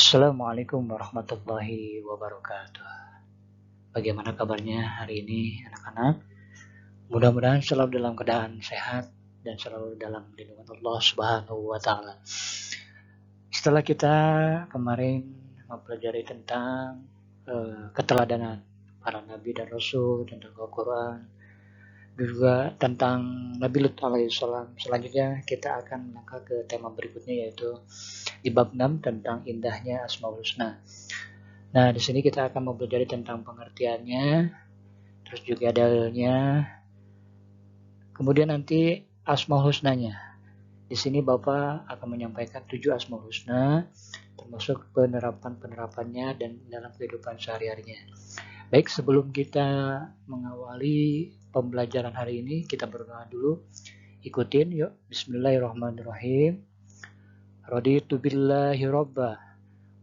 Assalamualaikum warahmatullahi wabarakatuh. Bagaimana kabarnya hari ini anak-anak? Mudah-mudahan selalu dalam keadaan sehat dan selalu dalam lindungan Allah Subhanahu wa taala. Setelah kita kemarin mempelajari tentang keteladanan para nabi dan rasul, tentang Al-Qur'an, juga tentang Nabi Lut alaihissalam. Selanjutnya kita akan melangkah ke tema berikutnya, yaitu di bab 6 tentang indahnya Asmaul Husna. Nah, di sini kita akan mempelajari tentang pengertiannya, terus juga dalilnya, kemudian nanti Asmaul Husnanya. Di sini Bapak akan menyampaikan 7 Asmaul Husna, termasuk penerapan-penerapannya dan dalam kehidupan sehari-harinya. Baik, sebelum kita mengawali pembelajaran hari ini, kita berdoa dulu. Ikutin yuk. Bismillahirrahmanirrahim. Raditu billahi robba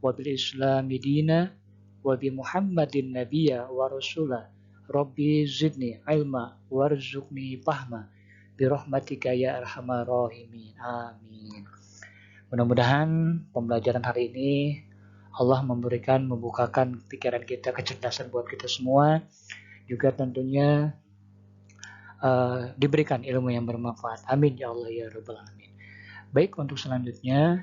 wa bil islami dina wa bi Muhammadin nabiyya wa rasula rabbi zidni ilma warzuqni fahma bi rahmatika ya arhamar rahimin. Amin. Mudah-mudahan pembelajaran hari ini Allah membukakan pikiran kita, kecerdasan buat kita semua, juga tentunya diberikan ilmu yang bermanfaat. Amin ya Allah ya rabbal alamin. Baik, untuk selanjutnya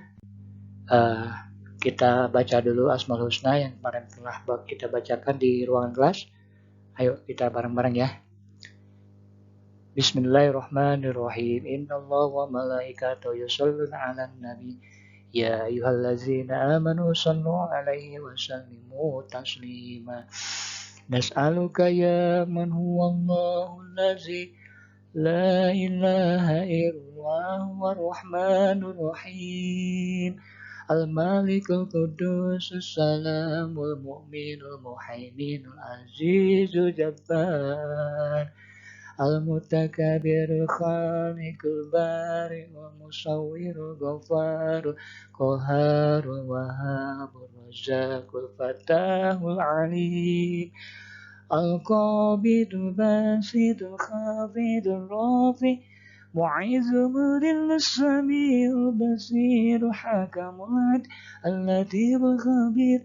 kita baca dulu Asmaul Husna yang kemarin telah kita bacakan di ruangan kelas. Ayo kita bareng-bareng ya. Bismillahirrahmanirrahim. Innallaha wa malaikatahu yusholluna 'alan nabi. Ya ayyuhallazina amanu shallu 'alaihi wa sallimu taslima. Nas'aluka ya man huwallahu allazi la ilaha illa huwar rahmanur rahim. Al-Malikul Qudus Salamul Mu'minul Muhaiminul Azizul Jabbar Al-Mutakabirul Khaliqul Bari'ul Musawwirul Ghafarul Qaharul Wahhabur Razzaqul Fatahul Alim Al-Qabidul Basidul Khafidul Rafi' معز مذل السميع البصير حكم العدل اللطيف الخبير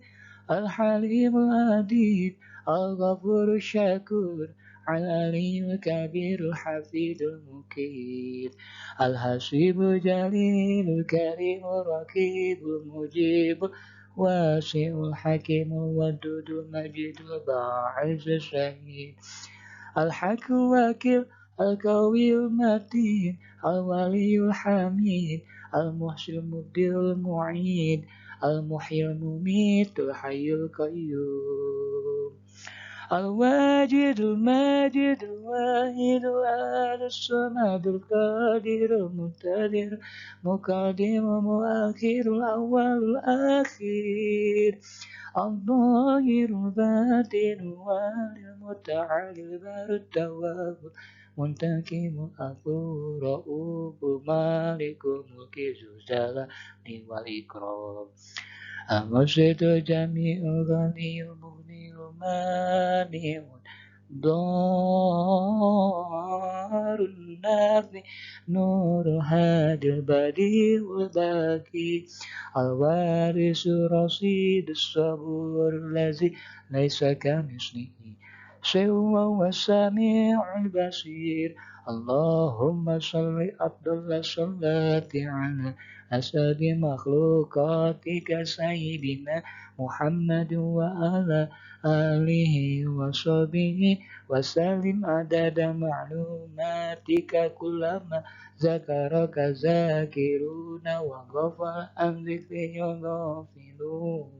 الحليم العديد الغفور الشكور العلي الكبير الحفيظ المقيت الحسيب الجليل الكريم الرقيب المجيب واسع الحكيم الودود المجيد الباعث الشهيد الحق الوكيل القوي المتين الولي الحميد المحسن المبدع المعيد المحيي المميت الحي القيوم الواجد الماجد الواحد الأحد الصمد القادر المقتدر مقدم مؤخر الأول الأخير الظاهر الباطن والمتعال البر التواب منتقم الغفور رؤوف مالك الملك ذو الجلال والإكرام المرشد الجميع الغني المغني المانع ضار النافع نور هادي البديع الباقي الوارث الرشيد الصبور الذي ليس كمثله شيء وهو السميع البصير اللهم صل أفضل الصلاة على أسعد مخلوقاتك سيدنا محمد وعلى آله وصحبه وسلم عدد معلوماتك كلما ذكرك ذاكرون وغفر عن ذكرك غافلون.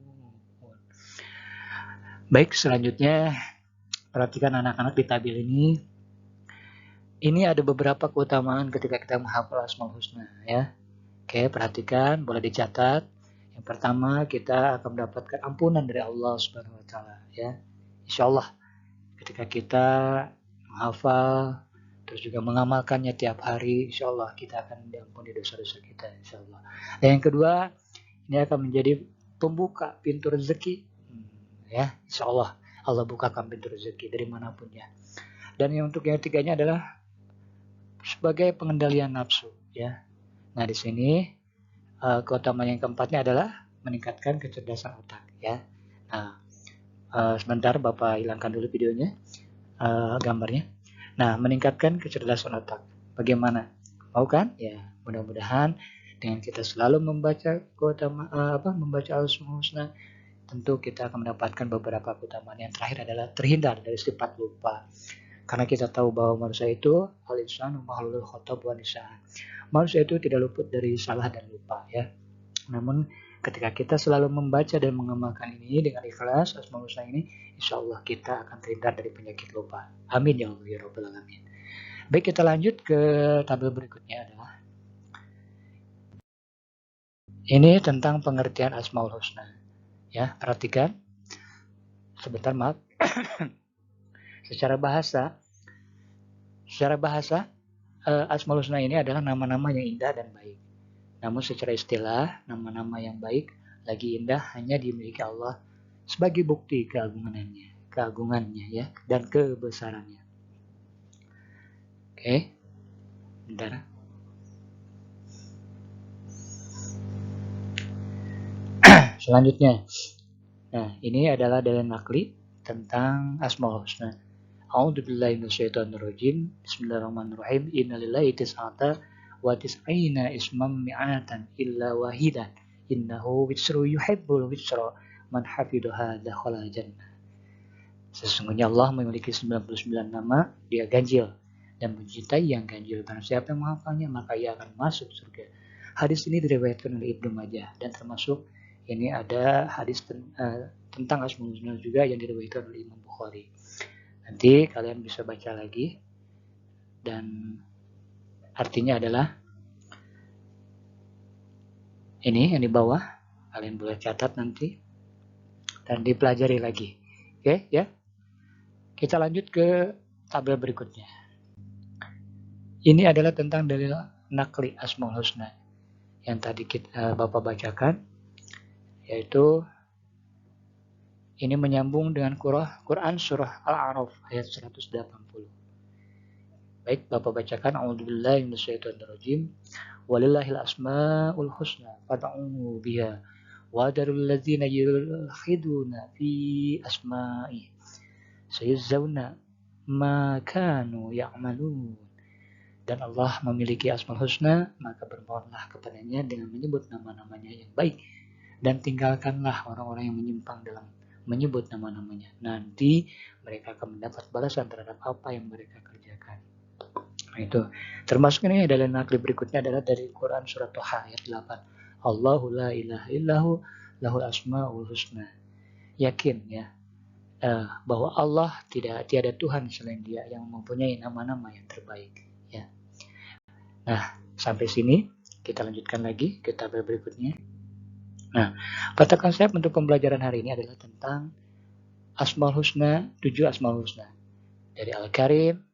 Baik, selanjutnya perhatikan anak-anak di tabel ini. Ini ada beberapa keutamaan ketika kita menghafal Asmaul Husna ya. Oke, perhatikan, boleh dicatat. Yang pertama, kita akan mendapatkan ampunan dari Allah Subhanahu wa taala ya. Insyaallah ketika kita menghafal terus juga mengamalkannya tiap hari, insyaallah kita akan diampuni dosa-dosa kita insyaallah. Dan yang kedua, ini akan menjadi pembuka pintu rezeki ya, insyaallah Allah bukakan pintu rezeki dari manapun ya. Dan yang untuk yang ketiganya adalah sebagai pengendalian nafsu ya. Nah, di sini keutamaan yang keempatnya adalah meningkatkan kecerdasan otak ya. Nah, sebentar Bapak hilangkan dulu videonya, gambarnya. Nah, meningkatkan kecerdasan otak. Bagaimana? Mau kan? Ya, mudah-mudahan dengan kita selalu membaca membaca Al-Asmaul Husna, tentu kita akan mendapatkan beberapa keutamaan. Yang terakhir adalah terhindar dari sifat lupa. Karena kita tahu bahwa manusia itu al-insanu makhlukul khotob wa nisyan. Manusia itu tidak luput dari salah dan lupa ya. Namun ketika kita selalu membaca dan mengamalkan ini dengan ikhlas Asmaul Husna ini, insya Allah kita akan terhindar dari penyakit lupa. Amin ya Allah ya Rabbal Alamin. Baik, kita lanjut ke tabel berikutnya adalah ini tentang pengertian Asmaul Husna. Ya, perhatikan. Sebentar, maaf. Secara bahasa Asmaul Husna ini adalah nama-nama yang indah dan baik. Namun secara istilah, nama-nama yang baik lagi indah hanya dimiliki Allah sebagai bukti keagungannya ya, dan kebesarannya. Oke, bentar. Selanjutnya, nah ini adalah dalil nakli tentang Asmaul Husna. A'udzubillahi minasyaitonirrajim. Bismillahirrahmanirrahim. Innalillahi tis'ata wa tis'ina ismam mi'atan illa wahidan. Innahu witsru yuhibbul witsra man hafidhaha dakhala jannah. Sesungguhnya Allah memiliki 99 nama, dia ganjil dan mencintai yang ganjil. Barang siapa yang menghafalnya maka ia akan masuk surga. Hadis ini diriwayatkan oleh Ibnu Majah dan termasuk ini ada hadis tentang Asmaul Husna juga yang diriwayatkan oleh Imam Bukhari. Nanti kalian bisa baca lagi dan artinya adalah ini yang di bawah, kalian boleh catat nanti dan dipelajari lagi. Oke ya. Kita lanjut ke tabel berikutnya. Ini adalah tentang dalil nakli Asmaul Husna yang tadi Bapak bacakan, yaitu ini menyambung dengan Quran surah Al-A'raf ayat 180. Baik, Bapak bacakan. A'udzubillahi minasyaitonirrajim. Walillahil asmaul husna fad'uhu biha wa darul ladzina yulhiduna fi asma'i sayuzzauna ma kanu ya'malun. Dan Allah memiliki Asmaul Husna, maka bermohonlah kepadanya dengan menyebut nama-namanya yang baik, dan tinggalkanlah orang-orang yang menyimpang dalam menyebut nama-namanya. Nanti mereka akan mendapat balasan terhadap apa yang mereka kerjakan. Nah, itu termasuk ini adalah nakli berikutnya adalah dari Quran surat Toha ayat 8. Allahu la ilaha illahu lahul asmaul husna. Yakin ya bahwa Allah tiada Tuhan selain Dia yang mempunyai nama-nama yang terbaik ya. Nah, sampai sini kita lanjutkan lagi ke tabel berikutnya. Nah, kata konsep untuk pembelajaran hari ini adalah tentang Asmaul Husna, 7 Asmaul Husna. Dari Al-Karim,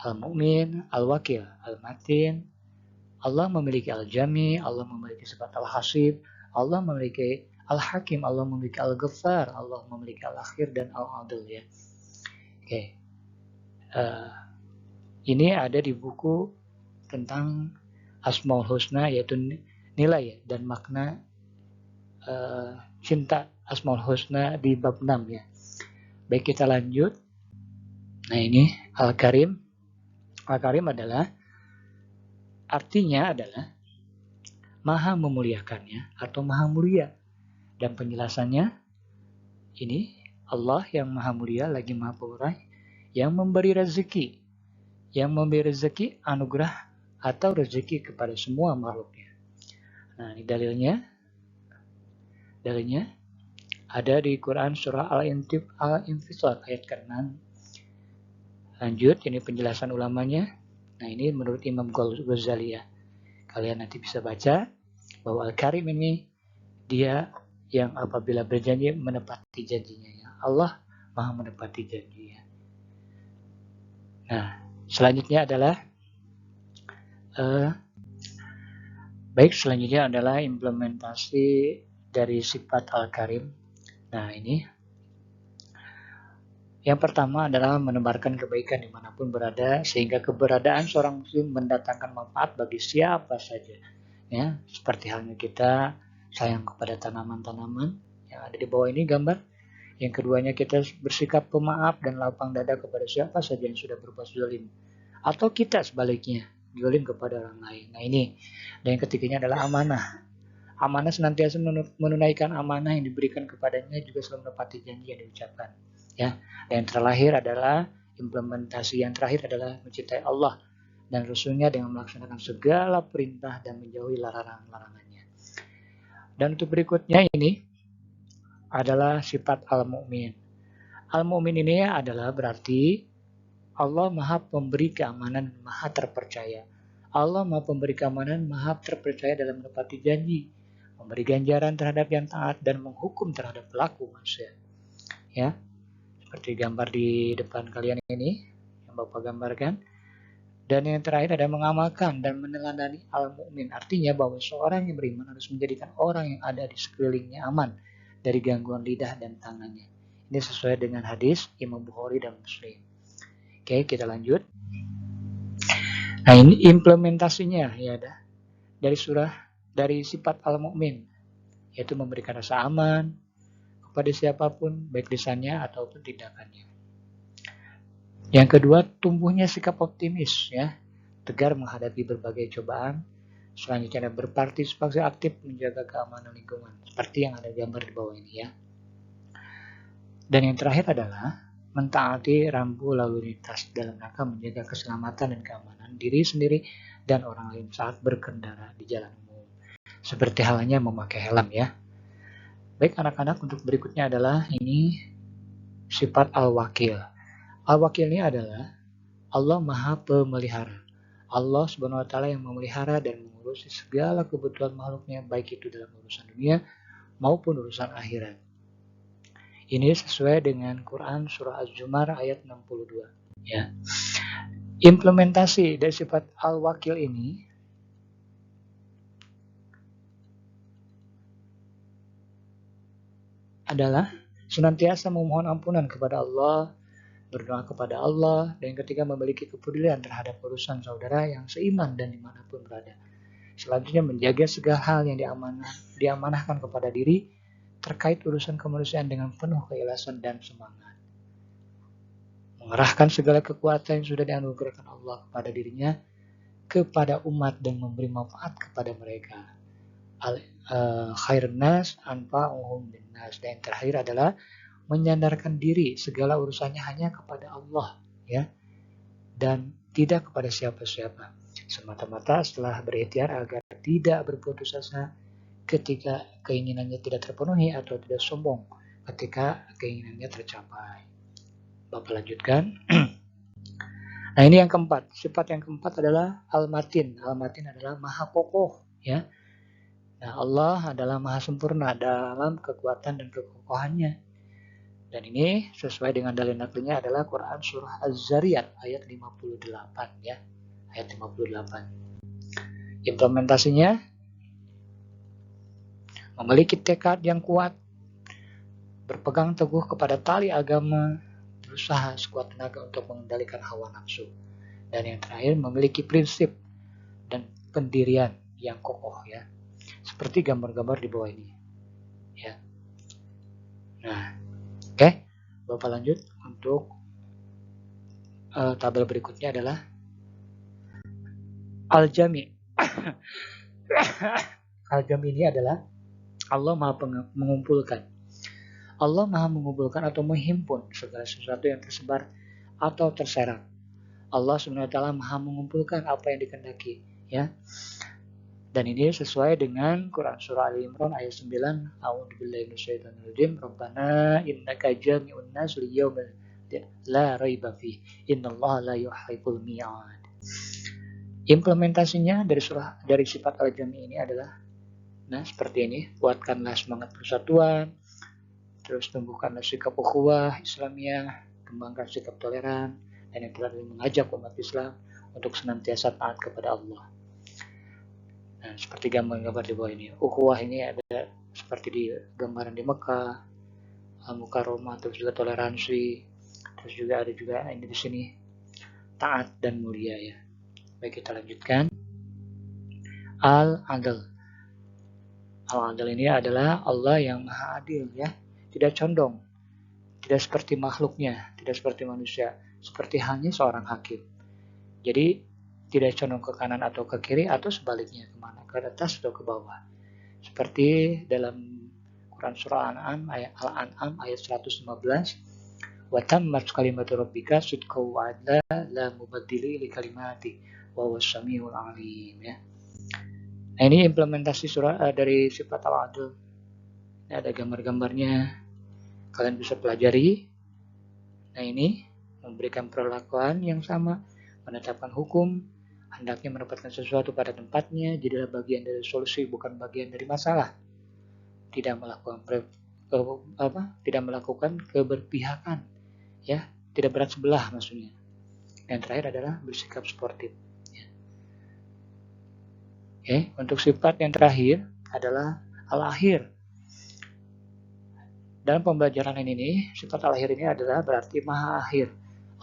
Al-Mu'min, Al-Wakil, Al-Matin. Allah memiliki Al-Jami, Allah memiliki sifat Al-Hasib, Allah memiliki Al-Hakim, Allah memiliki Al-Ghaffar, Allah memiliki Al-Akhir dan Al-Adil ya. Oke. Ini ada di buku tentang Asmaul Husna, yaitu nilai dan makna cinta Asmaul Husna di bab 6 ya. Baik, kita lanjut. Nah, ini Al-Karim. Al-Karim adalah artinya adalah maha memuliakan ya, atau maha mulia. Dan penjelasannya ini Allah yang maha mulia lagi maha pemurah, yang memberi rezeki, anugerah atau rezeki kepada semua makhluknya. Nah, ini dalilnya ada di Quran surah Al-Infisar ayat ke-6. Lanjut, ini penjelasan ulamanya. Nah, ini menurut Imam Ghazali ya. Kalian nanti bisa baca bahwa Al-Karim ini dia yang apabila berjanji menepati janjinya ya. Allah maha menepati janjinya. Nah, selanjutnya adalah implementasi dari sifat Al-Karim. Nah, ini yang pertama adalah menebarkan kebaikan dimanapun berada, sehingga keberadaan seorang muslim mendatangkan manfaat bagi siapa saja. Ya, seperti halnya kita sayang kepada tanaman-tanaman yang ada di bawah ini gambar. Yang keduanya, kita bersikap pemaaf dan lapang dada kepada siapa saja yang sudah berbuat zalim. Atau kita sebaliknya, zalim kepada orang lain. Nah ini. Dan yang ketiganya adalah amanah. Amanah senantiasa menunaikan amanah yang diberikan kepadanya, juga selalu menepati janji yang diucapkan. Ya. Dan yang terakhir adalah implementasi yang terakhir adalah mencintai Allah dan Rasul-Nya dengan melaksanakan segala perintah dan menjauhi larangan-larangannya. Dan untuk berikutnya ini adalah sifat al-mu'min. Al-mu'min ini adalah berarti Allah Maha Pemberi keamanan, Maha terpercaya. Allah Maha Pemberi keamanan, Maha terpercaya dalam menepati janji, memberi ganjaran terhadap yang taat dan menghukum terhadap pelaku manusia. Ya, seperti gambar di depan kalian ini yang Bapak gambarkan. Dan yang terakhir ada mengamalkan dan meneladani al-mu'min. Artinya bahwa seorang yang beriman harus menjadikan orang yang ada di sekelilingnya aman dari gangguan lidah dan tangannya. Ini sesuai dengan hadis Imam Bukhari dan Muslim. Oke, kita lanjut. Nah, ini implementasinya ya ada dari sifat al-mu'min, yaitu memberikan rasa aman kepada siapapun, baik lisannya ataupun tindakannya. Yang kedua, tumbuhnya sikap optimis ya, tegar menghadapi berbagai cobaan. Selanjutnya ada berpartisipasi aktif menjaga keamanan lingkungan, seperti yang ada gambar di bawah ini ya. Dan yang terakhir adalah mentaati rambu lalu lintas dalam rangka menjaga keselamatan dan keamanan diri sendiri dan orang lain saat berkendara di jalan umum. Seperti halnya memakai helm ya. Baik anak-anak, untuk berikutnya adalah ini sifat al-wakil. Al-wakil ini adalah Allah Maha Pemelihara. Allah Subhanahu wa Ta'ala yang memelihara dan mengurusi segala kebutuhan makhluknya, baik itu dalam urusan dunia maupun urusan akhirat. Ini sesuai dengan Quran surah Az-Zumar ayat 62. Ya. Implementasi dari sifat al-wakil ini adalah senantiasa memohon ampunan kepada Allah, berdoa kepada Allah, dan ketika memiliki kepedulian terhadap urusan saudara yang seiman dan dimanapun berada. Selanjutnya menjaga segala hal yang diamanahkan kepada diri terkait urusan kemanusiaan dengan penuh keikhlasan dan semangat. Mengerahkan segala kekuatan yang sudah dianugerahkan Allah kepada dirinya, kepada umat dan memberi manfaat kepada mereka. Khairun nas anfa'uhum linnas. Dan yang terakhir adalah menyandarkan diri segala urusannya hanya kepada Allah ya, dan tidak kepada siapa-siapa, semata-mata setelah berikhtiar agar tidak berputus asa ketika keinginannya tidak terpenuhi atau tidak sombong ketika keinginannya tercapai. Bapak lanjutkan. Nah, ini yang keempat. Sifat yang keempat adalah al-matin. Al-matin adalah maha kokoh ya. Nah, Allah adalah maha sempurna dalam kekuatan dan kekokohannya. Dan ini sesuai dengan dalil naklnya adalah Quran surah Az-Zariyat ayat 58 ya. Ayat 58. Implementasinya memiliki tekad yang kuat, berpegang teguh kepada tali agama, berusaha sekuat tenaga untuk mengendalikan hawa nafsu. Dan yang terakhir memiliki prinsip dan pendirian yang kokoh ya. Seperti gambar-gambar di bawah ini. Ya. Nah, oke. Bapak lanjut untuk tabel berikutnya adalah Al-Jami. Al-Jami ini adalah Allah Maha mengumpulkan. Allah Maha mengumpulkan atau menghimpun segala sesuatu yang tersebar atau terserak. Allah Subhanahu wa Ta'ala Maha mengumpulkan apa yang dikehendaki ya. Dan ini sesuai dengan Quran surah Ali Imran ayat 9. A'udzubillahi minasyaitonir rajim. Rabbana innaka jami'un nas liyaumin la raiba fihi. Innallaha la yuhibbul mi'ad. Implementasinya dari sifat al-jami ini adalah seperti ini. Kuatkanlah semangat persatuan, terus tumbuhkanlah sikap ukhuwah Islamiyah, kembangkan sikap toleran, dan yang terakhir mengajak umat Islam untuk senantiasa taat kepada Allah. Nah, seperti gambar-gambar di bawah ini. Ukhuwah ini ada seperti di gambaran di Mekah, Al-Mukarramah, terus juga toleransi, terus juga ada juga ini di sini taat dan mulia ya. Baik, kita lanjutkan. Al-Adl. Al-Adil ini adalah Allah yang maha adil ya, tidak condong, tidak seperti makhluknya, tidak seperti manusia, seperti halnya seorang hakim. Jadi tidak condong ke kanan atau ke kiri atau sebaliknya kemana, ke atas atau ke bawah. Seperti dalam Quran surah Al-An'am ayat 115, wa tammat kalimatu rabbika sidqan wa adla la mubaddili li kalimati wa huwas samiul alim ya. Nah, ini implementasi surah dari sifat al-adl. Ini ada gambar-gambarnya, kalian bisa pelajari. Nah, ini memberikan perlakuan yang sama, menetapkan hukum, hendaknya menempatkan sesuatu pada tempatnya, jadilah bagian dari solusi bukan bagian dari masalah. Tidak melakukan keberpihakan, ya, tidak berat sebelah maksudnya. Dan terakhir adalah bersikap sportif. Oke, untuk sifat yang terakhir adalah al-akhir. Dalam pembelajaran ini, sifat al-akhir ini adalah berarti maha akhir.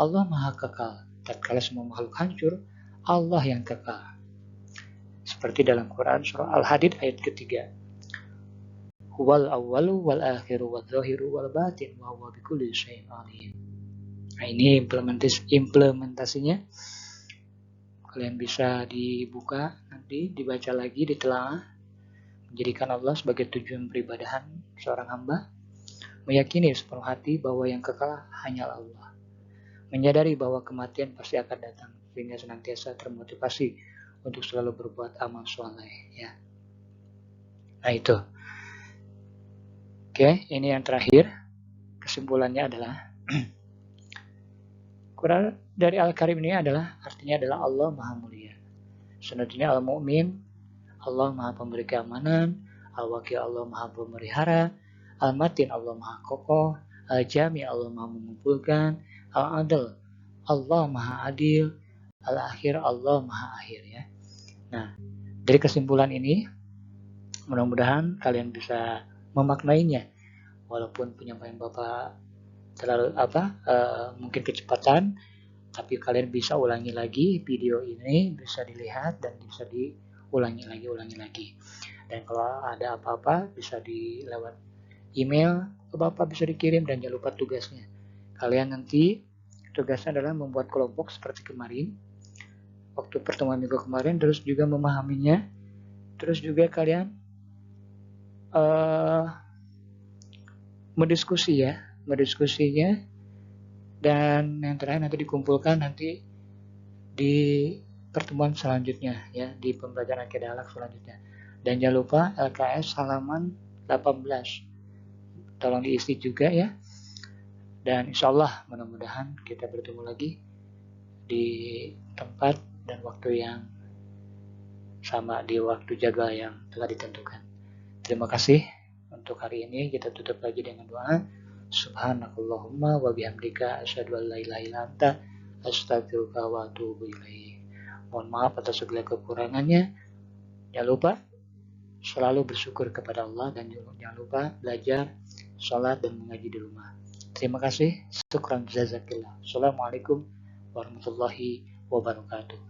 Allah maha kekal. Tatkala semua makhluk hancur, Allah yang kekal. Seperti dalam Quran surah Al-Hadid ayat ketiga. Huwal awwalu wal akhiru wal zahiru wal batin wa huwa bikulli syai'in alim. Nah, ini implementasinya. Kalian bisa dibuka nanti, dibaca lagi, ditelaah. Menjadikan Allah sebagai tujuan peribadahan seorang hamba. Meyakini sepenuh hati bahwa yang kekal hanyalah Allah. Menyadari bahwa kematian pasti akan datang, sehingga senantiasa termotivasi untuk selalu berbuat amal soleh ya. Nah itu. Oke, ini yang terakhir. Kesimpulannya adalah Quran dari Al-Karim ini artinya adalah Allah Maha Mulia. Selanjutnya Al-Mu'min, Allah Maha Pemberi keamanan, Al-Wakil, Allah Maha Pemelihara, Al-Matin, Allah Maha Kokoh, Al-Jami, Allah Maha Mengumpulkan, Al-Adil, Allah Maha Adil, Al-Akhir, Allah Maha Akhir ya. Nah, dari kesimpulan ini mudah-mudahan kalian bisa memaknainya, walaupun penyampaian Bapak terlalu mungkin kecepatan, tapi kalian bisa ulangi lagi video ini, bisa dilihat dan bisa diulangi lagi. Dan kalau ada apa-apa bisa lewat email ke Bapak, bisa dikirim. Dan jangan lupa tugasnya. Kalian nanti tugasnya adalah membuat kelompok seperti kemarin, waktu pertemuan minggu kemarin, terus juga memahaminya, terus juga kalian mendiskusinya, dan yang terakhir nanti dikumpulkan nanti di pertemuan selanjutnya ya, di pembelajaran akidah akhlak selanjutnya. Dan jangan lupa LKS halaman 18 tolong diisi juga ya. Dan insya Allah mudah-mudahan kita bertemu lagi di tempat dan waktu yang sama, di waktu jadwal yang telah ditentukan. Terima kasih. Untuk hari ini kita tutup lagi dengan doa. Subhanakallahumma wa bihamdika asyhadu an la ilaha illa anta astaghfiruka wa atubu ilaik. Mohon maaf atas segala kekurangannya. Jangan lupa selalu bersyukur kepada Allah, dan jangan lupa belajar, sholat, dan mengaji di rumah. Terima kasih. Syukran jazakillah. Assalamualaikum warahmatullahi wabarakatuh.